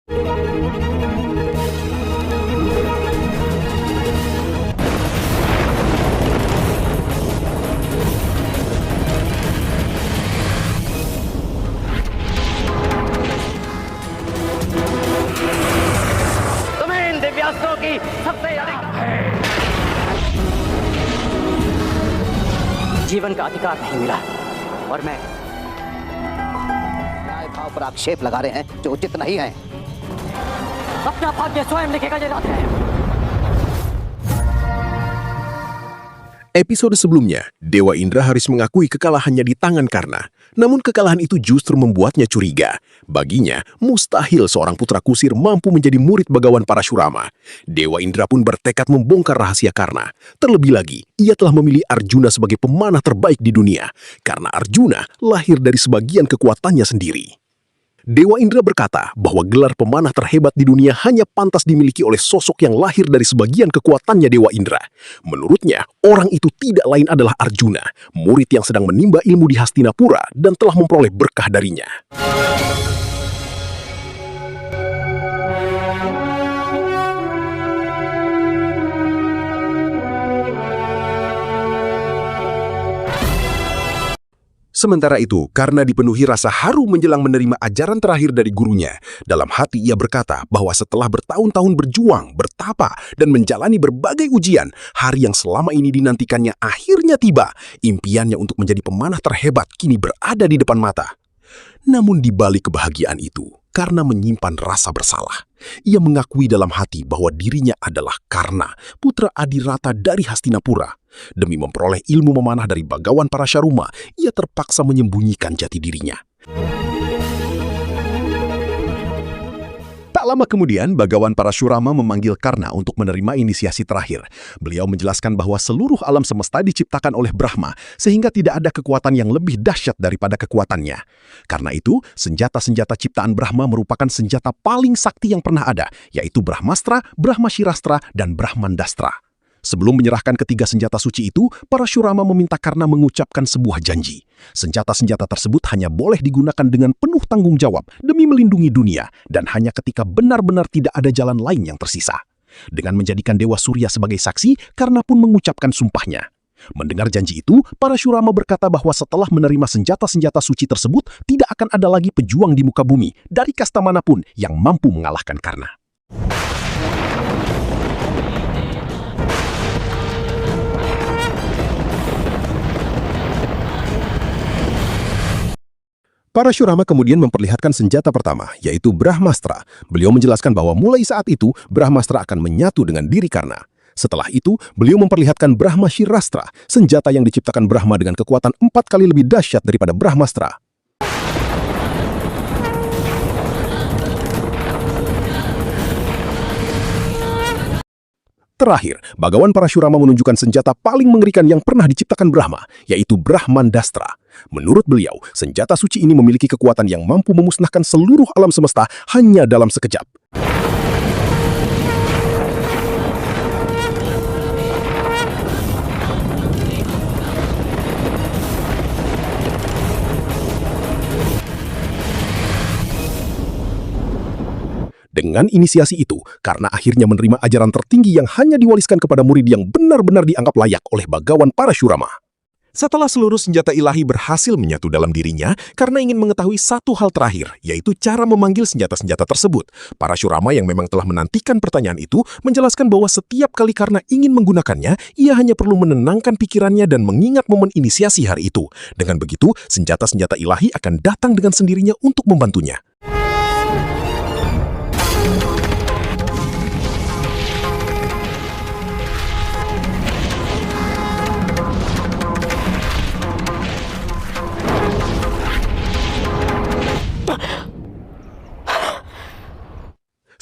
तुम्हें इन दिव्यास्त्रों की सबसे अधिक जीवन का अधिकार नहीं मिला और मैं न्याय भाव पर आक्षेप लगा रहे हैं जो उचित नहीं है। अपना भाग्य स्वयं लिखेगा ये रात है। Episode sebelumnya, Dewa Indra harus mengakui kekalahannya di tangan Karna. Namun kekalahan itu justru membuatnya curiga. Baginya, mustahil seorang putra kusir mampu menjadi murid Bagawan Parashurama. Dewa Indra pun bertekad membongkar rahasia Karna. Terlebih lagi, ia telah memilih Arjuna sebagai pemanah terbaik di dunia. Karena Arjuna lahir dari sebagian kekuatannya sendiri. Dewa Indra berkata bahwa gelar pemanah terhebat di dunia hanya pantas dimiliki oleh sosok yang lahir dari sebagian kekuatannya Dewa Indra. Menurutnya, orang itu tidak lain adalah Arjuna, murid yang sedang menimba ilmu di Hastinapura dan telah memperoleh berkah darinya. Sementara itu, karena dipenuhi rasa haru menjelang menerima ajaran terakhir dari gurunya, dalam hati ia berkata bahwa setelah bertahun-tahun berjuang, bertapa, dan menjalani berbagai ujian, hari yang selama ini dinantikannya akhirnya tiba. Impiannya untuk menjadi pemanah terhebat kini berada di depan mata. Namun di balik kebahagiaan itu, karena menyimpan rasa bersalah, ia mengakui dalam hati bahwa dirinya adalah Karna, putra Adirata dari Hastinapura. Demi memperoleh ilmu memanah dari Bagawan Parashurama, ia terpaksa menyembunyikan jati dirinya. Tak lama kemudian, Bagawan Parashurama memanggil Karna untuk menerima inisiasi terakhir. Beliau menjelaskan bahwa seluruh alam semesta diciptakan oleh Brahma, sehingga tidak ada kekuatan yang lebih dahsyat daripada kekuatannya. Karena itu, senjata-senjata ciptaan Brahma merupakan senjata paling sakti yang pernah ada, yaitu Brahmastra, Brahmashirastra, dan Brahmandastra. Sebelum menyerahkan ketiga senjata suci itu, Parashurama meminta Karna mengucapkan sebuah janji. Senjata-senjata tersebut hanya boleh digunakan dengan penuh tanggung jawab demi melindungi dunia, dan hanya ketika benar-benar tidak ada jalan lain yang tersisa. Dengan menjadikan Dewa Surya sebagai saksi, Karna pun mengucapkan sumpahnya. Mendengar janji itu, Parashurama berkata bahwa setelah menerima senjata-senjata suci tersebut, tidak akan ada lagi pejuang di muka bumi, dari kasta manapun, yang mampu mengalahkan Karna. Parashurama kemudian memperlihatkan senjata pertama, yaitu Brahmastra. Beliau menjelaskan bahwa mulai saat itu, Brahmastra akan menyatu dengan diri Karna. Setelah itu, beliau memperlihatkan Brahmashirastra, senjata yang diciptakan Brahma dengan kekuatan 4 kali lebih dahsyat daripada Brahmastra. Terakhir, Bagawan Parashurama menunjukkan senjata paling mengerikan yang pernah diciptakan Brahma, yaitu Brahmandastra. Menurut beliau, senjata suci ini memiliki kekuatan yang mampu memusnahkan seluruh alam semesta hanya dalam sekejap. Dengan inisiasi itu, Karna akhirnya menerima ajaran tertinggi yang hanya diwariskan kepada murid yang benar-benar dianggap layak oleh Bagawan Parashurama. Setelah seluruh senjata ilahi berhasil menyatu dalam dirinya, Karna ingin mengetahui satu hal terakhir, yaitu cara memanggil senjata-senjata tersebut. Parashurama yang memang telah menantikan pertanyaan itu, menjelaskan bahwa setiap kali Karna ingin menggunakannya, ia hanya perlu menenangkan pikirannya dan mengingat momen inisiasi hari itu. Dengan begitu, senjata-senjata ilahi akan datang dengan sendirinya untuk membantunya.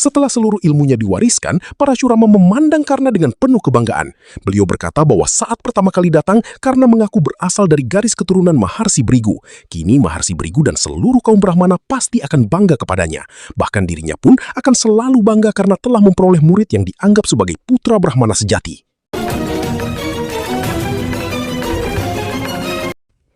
Setelah seluruh ilmunya diwariskan, Parashurama memandang Karna dengan penuh kebanggaan. Beliau berkata bahwa saat pertama kali datang, Karna mengaku berasal dari garis keturunan Maharsi Brigu. Kini Maharsi Brigu dan seluruh kaum Brahmana pasti akan bangga kepadanya. Bahkan dirinya pun akan selalu bangga karena telah memperoleh murid yang dianggap sebagai putra Brahmana sejati.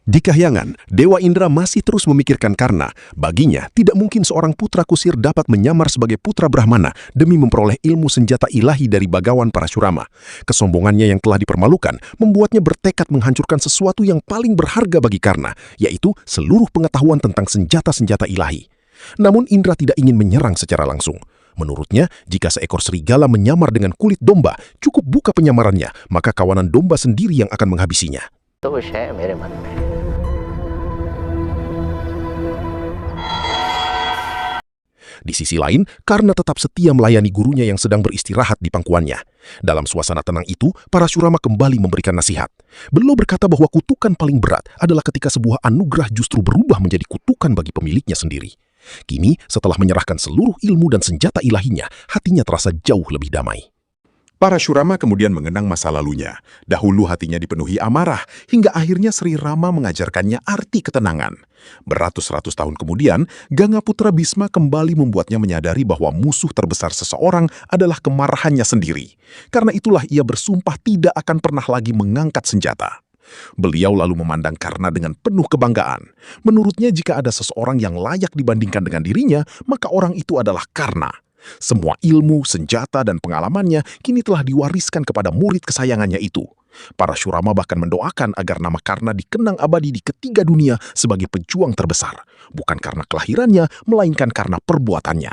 Di Kahyangan, Dewa Indra masih terus memikirkan Karna. Baginya, tidak mungkin seorang putra kusir dapat menyamar sebagai putra Brahmana demi memperoleh ilmu senjata ilahi dari Bagawan Parashurama. Kesombongannya yang telah dipermalukan membuatnya bertekad menghancurkan sesuatu yang paling berharga bagi Karna, yaitu seluruh pengetahuan tentang senjata-senjata ilahi. Namun Indra tidak ingin menyerang secara langsung. Menurutnya, jika seekor serigala menyamar dengan kulit domba, cukup buka penyamarannya, maka kawanan domba sendiri yang akan menghabisinya. तो कुछ है मेरे मन में। Di sisi lain, Karna tetap setia melayani gurunya yang sedang beristirahat di pangkuannya. Dalam suasana tenang itu, Parashurama kembali memberikan nasihat. Beliau berkata bahwa kutukan paling berat adalah ketika sebuah anugerah justru berubah menjadi kutukan bagi pemiliknya sendiri. Kini, setelah menyerahkan seluruh ilmu dan senjata ilahinya, hatinya terasa jauh lebih damai. Parashurama kemudian mengenang masa lalunya. Dahulu hatinya dipenuhi amarah, hingga akhirnya Sri Rama mengajarkannya arti ketenangan. Beratus-ratus tahun kemudian, Ganggaputra Bhisma kembali membuatnya menyadari bahwa musuh terbesar seseorang adalah kemarahannya sendiri. Karena itulah ia bersumpah tidak akan pernah lagi mengangkat senjata. Beliau lalu memandang Karna dengan penuh kebanggaan. Menurutnya jika ada seseorang yang layak dibandingkan dengan dirinya, maka orang itu adalah Karna. Semua ilmu, senjata, dan pengalamannya kini telah diwariskan kepada murid kesayangannya itu. Parashurama bahkan mendoakan agar nama Karna dikenang abadi di ketiga dunia sebagai pejuang terbesar, bukan karena kelahirannya, melainkan karena perbuatannya.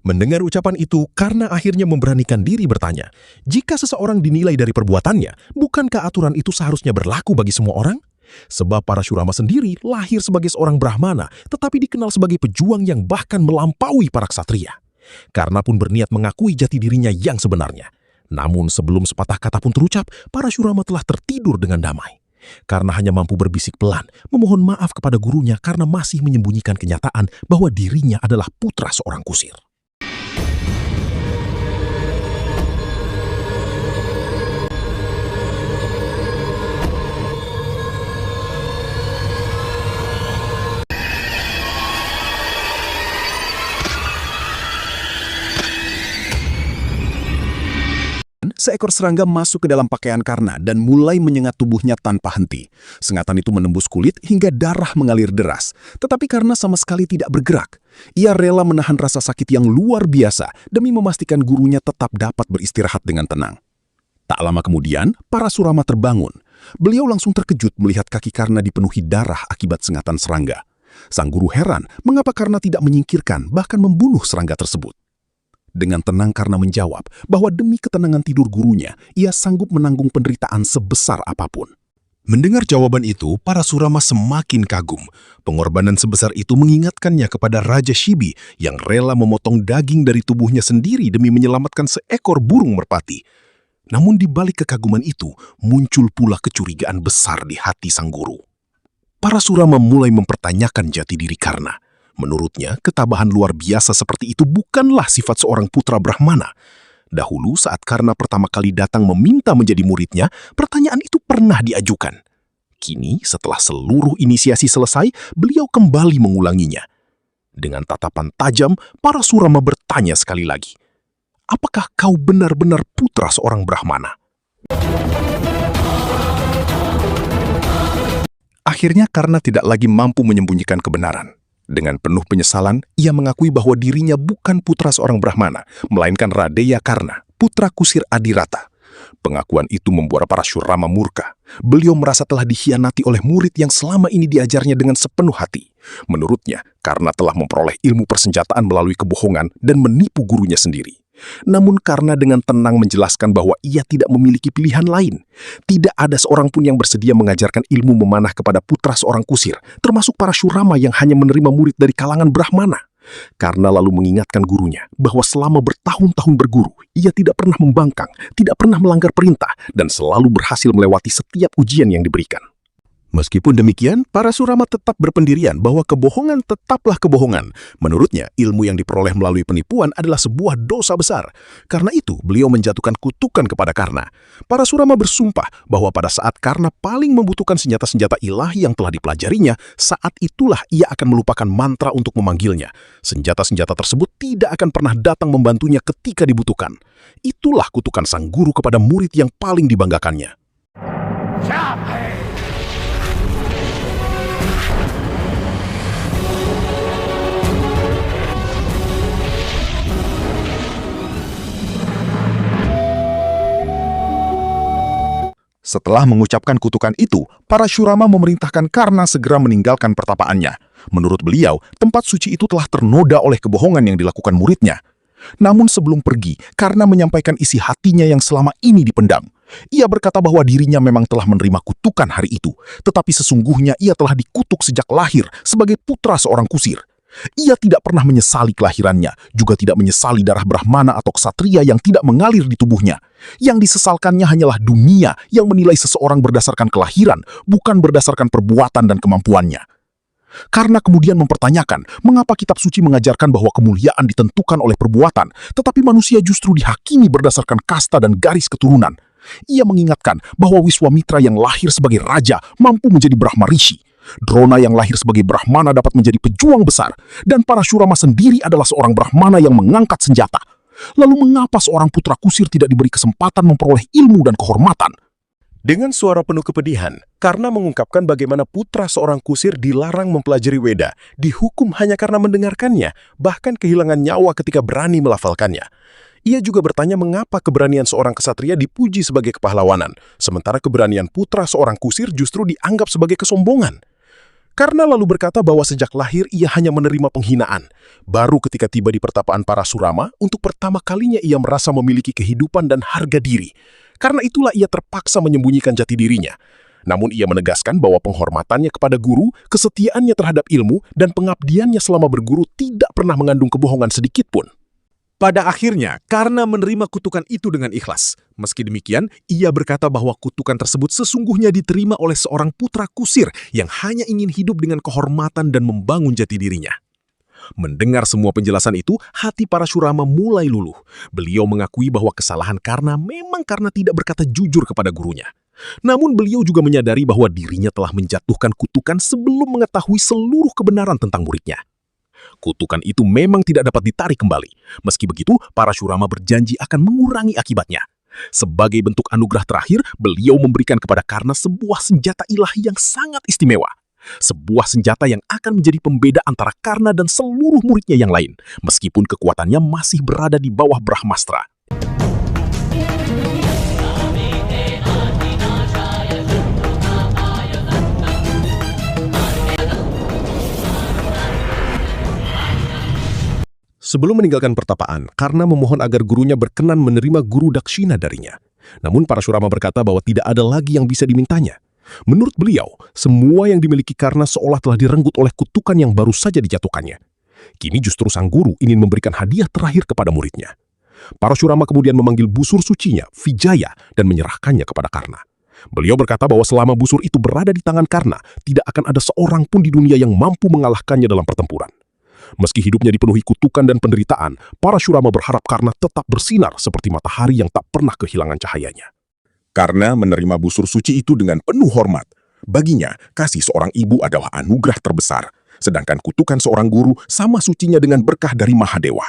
Mendengar ucapan itu, Karna akhirnya memberanikan diri bertanya, jika seseorang dinilai dari perbuatannya, bukankah aturan itu seharusnya berlaku bagi semua orang? Sebab Parashurama sendiri lahir sebagai seorang Brahmana, tetapi dikenal sebagai pejuang yang bahkan melampaui para ksatria. Karna pun berniat mengakui jati dirinya yang sebenarnya. Namun sebelum sepatah kata pun terucap, Parashurama telah tertidur dengan damai. Karna hanya mampu berbisik pelan, memohon maaf kepada gurunya karena masih menyembunyikan kenyataan bahwa dirinya adalah putra seorang kusir. Seekor serangga masuk ke dalam pakaian Karna dan mulai menyengat tubuhnya tanpa henti. Sengatan itu menembus kulit hingga darah mengalir deras. Tetapi Karna sama sekali tidak bergerak. Ia rela menahan rasa sakit yang luar biasa demi memastikan gurunya tetap dapat beristirahat dengan tenang. Tak lama kemudian, Parashurama terbangun. Beliau langsung terkejut melihat kaki Karna dipenuhi darah akibat sengatan serangga. Sang guru heran mengapa Karna tidak menyingkirkan bahkan membunuh serangga tersebut. Dengan tenang Karna menjawab bahwa demi ketenangan tidur gurunya, ia sanggup menanggung penderitaan sebesar apapun. Mendengar jawaban itu, Parashurama semakin kagum. Pengorbanan sebesar itu mengingatkannya kepada Raja Shibi yang rela memotong daging dari tubuhnya sendiri demi menyelamatkan seekor burung merpati. Namun di balik kekaguman itu, muncul pula kecurigaan besar di hati sang guru. Parashurama mulai mempertanyakan jati diri Karna. Menurutnya, ketabahan luar biasa seperti itu bukanlah sifat seorang putra Brahmana. Dahulu saat Karna pertama kali datang meminta menjadi muridnya, pertanyaan itu pernah diajukan. Kini, setelah seluruh inisiasi selesai, beliau kembali mengulanginya. Dengan tatapan tajam, Parashurama bertanya sekali lagi, apakah kau benar-benar putra seorang Brahmana? Akhirnya Karna tidak lagi mampu menyembunyikan kebenaran. Dengan penuh penyesalan, ia mengakui bahwa dirinya bukan putra seorang Brahmana, melainkan Radeya Karna, putra kusir Adirata. Pengakuan itu membuat Parashurama murka. Beliau merasa telah dikhianati oleh murid yang selama ini diajarnya dengan sepenuh hati. Menurutnya, Karna telah memperoleh ilmu persenjataan melalui kebohongan dan menipu gurunya sendiri. Namun Karna dengan tenang menjelaskan bahwa ia tidak memiliki pilihan lain. Tidak ada seorang pun yang bersedia mengajarkan ilmu memanah kepada putra seorang kusir, termasuk Parashurama yang hanya menerima murid dari kalangan Brahmana. Karna lalu mengingatkan gurunya bahwa selama bertahun-tahun berguru, ia tidak pernah membangkang, tidak pernah melanggar perintah, dan selalu berhasil melewati setiap ujian yang diberikan. Meskipun demikian, Parasurama tetap berpendirian bahwa kebohongan tetaplah kebohongan. Menurutnya, ilmu yang diperoleh melalui penipuan adalah sebuah dosa besar. Karena itu, beliau menjatuhkan kutukan kepada Karna. Parasurama bersumpah bahwa pada saat Karna paling membutuhkan senjata-senjata ilahi yang telah dipelajarinya, saat itulah ia akan melupakan mantra untuk memanggilnya. Senjata-senjata tersebut tidak akan pernah datang membantunya ketika dibutuhkan. Itulah kutukan sang guru kepada murid yang paling dibanggakannya. Setelah mengucapkan kutukan itu, Parasurama memerintahkan Karna segera meninggalkan pertapaannya. Menurut beliau, tempat suci itu telah ternoda oleh kebohongan yang dilakukan muridnya. Namun sebelum pergi, Karna menyampaikan isi hatinya yang selama ini dipendam. Ia berkata bahwa dirinya memang telah menerima kutukan hari itu, tetapi sesungguhnya ia telah dikutuk sejak lahir sebagai putra seorang kusir. Ia tidak pernah menyesali kelahirannya, juga tidak menyesali darah Brahmana atau ksatria yang tidak mengalir di tubuhnya. Yang disesalkannya hanyalah dunia yang menilai seseorang berdasarkan kelahiran, bukan berdasarkan perbuatan dan kemampuannya. Karena kemudian mempertanyakan mengapa kitab suci mengajarkan bahwa kemuliaan ditentukan oleh perbuatan, tetapi manusia justru dihakimi berdasarkan kasta dan garis keturunan. Ia mengingatkan bahwa Wiswamitra yang lahir sebagai raja mampu menjadi Brahma Rishi. Drona yang lahir sebagai Brahmana dapat menjadi pejuang besar, dan Parasurama sendiri adalah seorang Brahmana yang mengangkat senjata. Lalu mengapa seorang putra kusir tidak diberi kesempatan memperoleh ilmu dan kehormatan? Dengan suara penuh kepedihan, Karna mengungkapkan bagaimana putra seorang kusir dilarang mempelajari Weda, dihukum hanya karena mendengarkannya, bahkan kehilangan nyawa ketika berani melafalkannya. Ia juga bertanya mengapa keberanian seorang ksatria dipuji sebagai kepahlawanan, sementara keberanian putra seorang kusir justru dianggap sebagai kesombongan. Karna lalu berkata bahwa sejak lahir ia hanya menerima penghinaan. Baru ketika tiba di pertapaan Parasurama, untuk pertama kalinya ia merasa memiliki kehidupan dan harga diri. Karena itulah ia terpaksa menyembunyikan jati dirinya. Namun ia menegaskan bahwa penghormatannya kepada guru, kesetiaannya terhadap ilmu, dan pengabdiannya selama berguru tidak pernah mengandung kebohongan sedikit pun. Pada akhirnya, Karna menerima kutukan itu dengan ikhlas. Meski demikian, ia berkata bahwa kutukan tersebut sesungguhnya diterima oleh seorang putra kusir yang hanya ingin hidup dengan kehormatan dan membangun jati dirinya. Mendengar semua penjelasan itu, hati Parasurama mulai luluh. Beliau mengakui bahwa kesalahan Karna memang karena tidak berkata jujur kepada gurunya. Namun beliau juga menyadari bahwa dirinya telah menjatuhkan kutukan sebelum mengetahui seluruh kebenaran tentang muridnya. Kutukan itu memang tidak dapat ditarik kembali. Meski begitu, Parasurama berjanji akan mengurangi akibatnya. Sebagai bentuk anugerah terakhir, beliau memberikan kepada Karna sebuah senjata ilahi yang sangat istimewa. Sebuah senjata yang akan menjadi pembeda antara Karna dan seluruh muridnya yang lain, meskipun kekuatannya masih berada di bawah Brahmastra. Sebelum meninggalkan pertapaan, Karna memohon agar gurunya berkenan menerima guru dakshina darinya. Namun Parasurama berkata bahwa tidak ada lagi yang bisa dimintanya. Menurut beliau, semua yang dimiliki Karna seolah telah direnggut oleh kutukan yang baru saja dijatuhkannya. Kini justru sang guru ingin memberikan hadiah terakhir kepada muridnya. Parasurama kemudian memanggil busur sucinya, Vijaya, dan menyerahkannya kepada Karna. Beliau berkata bahwa selama busur itu berada di tangan Karna, tidak akan ada seorang pun di dunia yang mampu mengalahkannya dalam pertempuran. Meski hidupnya dipenuhi kutukan dan penderitaan, Parasurama berharap Karna tetap bersinar seperti matahari yang tak pernah kehilangan cahayanya. Karna menerima busur suci itu dengan penuh hormat. Baginya, kasih seorang ibu adalah anugerah terbesar, sedangkan kutukan seorang guru sama sucinya dengan berkah dari Mahadewa.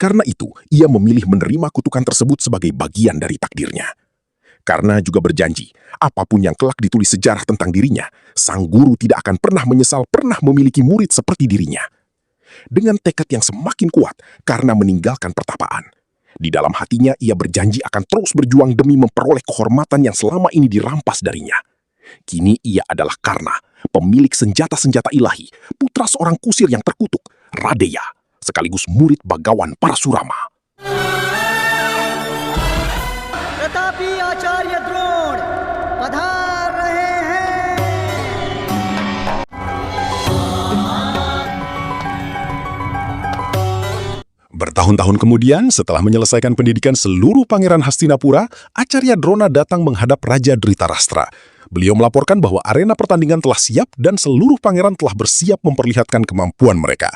Karena itu, ia memilih menerima kutukan tersebut sebagai bagian dari takdirnya. Karna juga berjanji, apapun yang kelak ditulis sejarah tentang dirinya, sang guru tidak akan pernah menyesal pernah memiliki murid seperti dirinya. Dengan tekad yang semakin kuat, Karna meninggalkan pertapaan. Di dalam hatinya, ia berjanji akan terus berjuang demi memperoleh kehormatan yang selama ini dirampas darinya. Kini ia adalah Karna, pemilik senjata-senjata ilahi, putra seorang kusir yang terkutuk, Radeya, sekaligus murid Bagawan Parasurama. Tetapi Acharya Drona पधार रहे हैं. Bertahun-tahun kemudian, setelah menyelesaikan pendidikan seluruh pangeran Hastinapura, Acharya Drona datang menghadap Raja Dhritarashtra. Beliau melaporkan bahwa arena pertandingan telah siap dan seluruh pangeran telah bersiap memperlihatkan kemampuan mereka.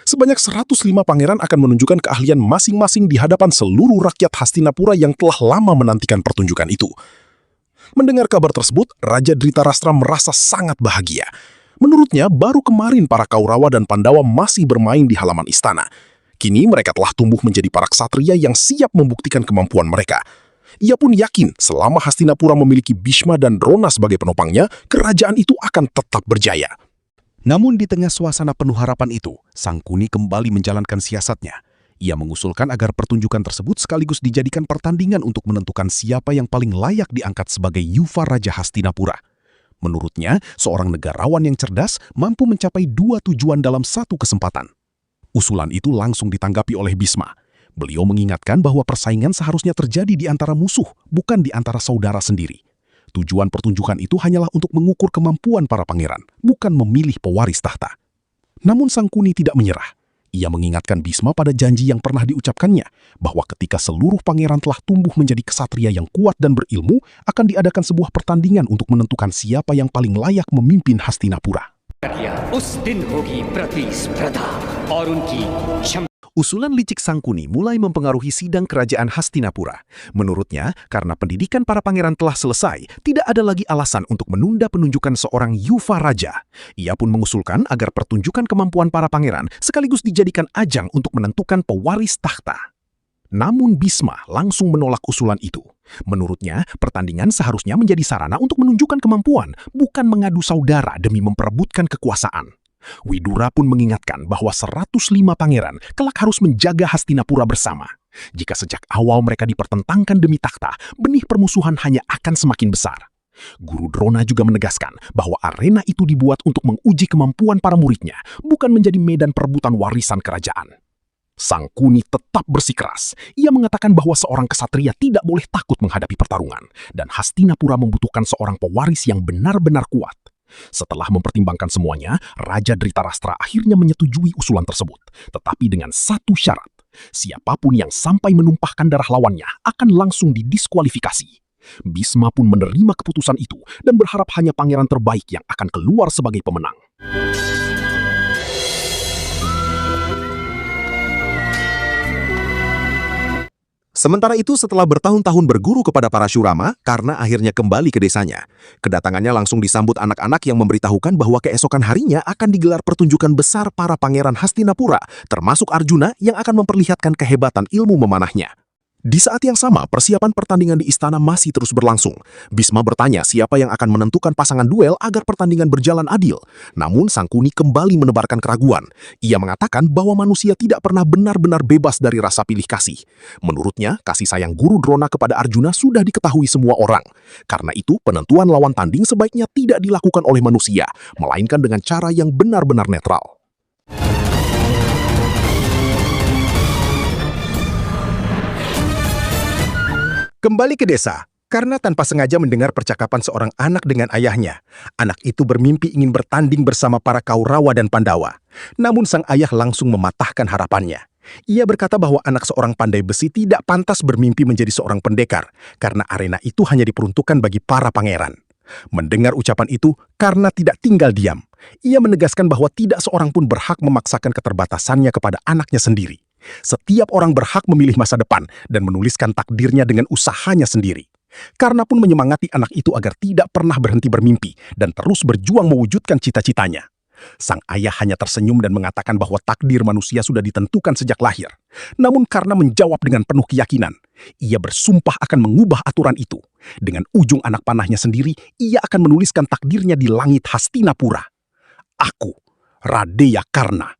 Sebanyak 105 pangeran akan menunjukkan keahlian masing-masing di hadapan seluruh rakyat Hastinapura yang telah lama menantikan pertunjukan itu. Mendengar kabar tersebut, Raja Dhritarashtra merasa sangat bahagia. Menurutnya, baru kemarin para Kaurawa dan Pandawa masih bermain di halaman istana. Kini mereka telah tumbuh menjadi para ksatria yang siap membuktikan kemampuan mereka. Ia pun yakin selama Hastinapura memiliki Bhishma dan Drona sebagai penopangnya, kerajaan itu akan tetap berjaya. Namun di tengah suasana penuh harapan itu, Sangkuni kembali menjalankan siasatnya. Ia mengusulkan agar pertunjukan tersebut sekaligus dijadikan pertandingan untuk menentukan siapa yang paling layak diangkat sebagai Yuva Raja Hastinapura. Menurutnya, seorang negarawan yang cerdas mampu mencapai dua tujuan dalam satu kesempatan. Usulan itu langsung ditanggapi oleh Bhisma. Beliau mengingatkan bahwa persaingan seharusnya terjadi di antara musuh, bukan di antara saudara sendiri. Tujuan pertunjukan itu hanyalah untuk mengukur kemampuan para pangeran, bukan memilih pewaris tahta. Namun Sangkuni tidak menyerah. Ia mengingatkan Bhisma pada janji yang pernah diucapkannya, bahwa ketika seluruh pangeran telah tumbuh menjadi ksatria yang kuat dan berilmu, akan diadakan sebuah pertandingan untuk menentukan siapa yang paling layak memimpin Hastinapura. Usulan licik Sangkuni mulai mempengaruhi sidang kerajaan Hastinapura. Menurutnya, karena pendidikan para pangeran telah selesai, tidak ada lagi alasan untuk menunda penunjukan seorang Yuva Raja. Ia pun mengusulkan agar pertunjukan kemampuan para pangeran sekaligus dijadikan ajang untuk menentukan pewaris tahta. Namun Bhisma langsung menolak usulan itu. Menurutnya, pertandingan seharusnya menjadi sarana untuk menunjukkan kemampuan, bukan mengadu saudara demi memperebutkan kekuasaan. Widura pun mengingatkan bahwa 105 pangeran kelak harus menjaga Hastinapura bersama. Jika sejak awal mereka dipertentangkan demi takhta, benih permusuhan hanya akan semakin besar. Guru Drona juga menegaskan bahwa arena itu dibuat untuk menguji kemampuan para muridnya, bukan menjadi medan perebutan warisan kerajaan. Sangkuni tetap bersikeras. Ia mengatakan bahwa seorang ksatria tidak boleh takut menghadapi pertarungan, dan Hastinapura membutuhkan seorang pewaris yang benar-benar kuat. Setelah mempertimbangkan semuanya, Raja Dhritarashtra akhirnya menyetujui usulan tersebut, tetapi dengan satu syarat. Siapapun yang sampai menumpahkan darah lawannya akan langsung didiskualifikasi. Bhisma pun menerima keputusan itu dan berharap hanya pangeran terbaik yang akan keluar sebagai pemenang. Sementara itu, setelah bertahun-tahun berguru kepada Parashurama, Karna akhirnya kembali ke desanya. Kedatangannya langsung disambut anak-anak yang memberitahukan bahwa keesokan harinya akan digelar pertunjukan besar para pangeran Hastinapura, termasuk Arjuna yang akan memperlihatkan kehebatan ilmu memanahnya. Di saat yang sama, persiapan pertandingan di istana masih terus berlangsung. Bhisma bertanya siapa yang akan menentukan pasangan duel agar pertandingan berjalan adil. Namun Sangkuni kembali menebarkan keraguan. Ia mengatakan bahwa manusia tidak pernah benar-benar bebas dari rasa pilih kasih. Menurutnya, kasih sayang Guru Drona kepada Arjuna sudah diketahui semua orang. Karena itu, penentuan lawan tanding sebaiknya tidak dilakukan oleh manusia, melainkan dengan cara yang benar-benar netral. Kembali ke desa, Karna tanpa sengaja mendengar percakapan seorang anak dengan ayahnya. Anak itu bermimpi ingin bertanding bersama para Kaurawa dan Pandawa. Namun sang ayah langsung mematahkan harapannya. Ia berkata bahwa anak seorang pandai besi tidak pantas bermimpi menjadi seorang pendekar, karena arena itu hanya diperuntukkan bagi para pangeran. Mendengar ucapan itu, Karna tidak tinggal diam. Ia menegaskan bahwa tidak seorang pun berhak memaksakan keterbatasannya kepada anaknya sendiri. Setiap orang berhak memilih masa depan dan menuliskan takdirnya dengan usahanya sendiri. Karna pun menyemangati anak itu agar tidak pernah berhenti bermimpi dan terus berjuang mewujudkan cita-citanya. Sang ayah hanya tersenyum dan mengatakan bahwa takdir manusia sudah ditentukan sejak lahir. Namun Karna menjawab dengan penuh keyakinan. Ia bersumpah akan mengubah aturan itu. Dengan ujung anak panahnya sendiri, ia akan menuliskan takdirnya di langit Hastinapura. Aku, Radeya Karna.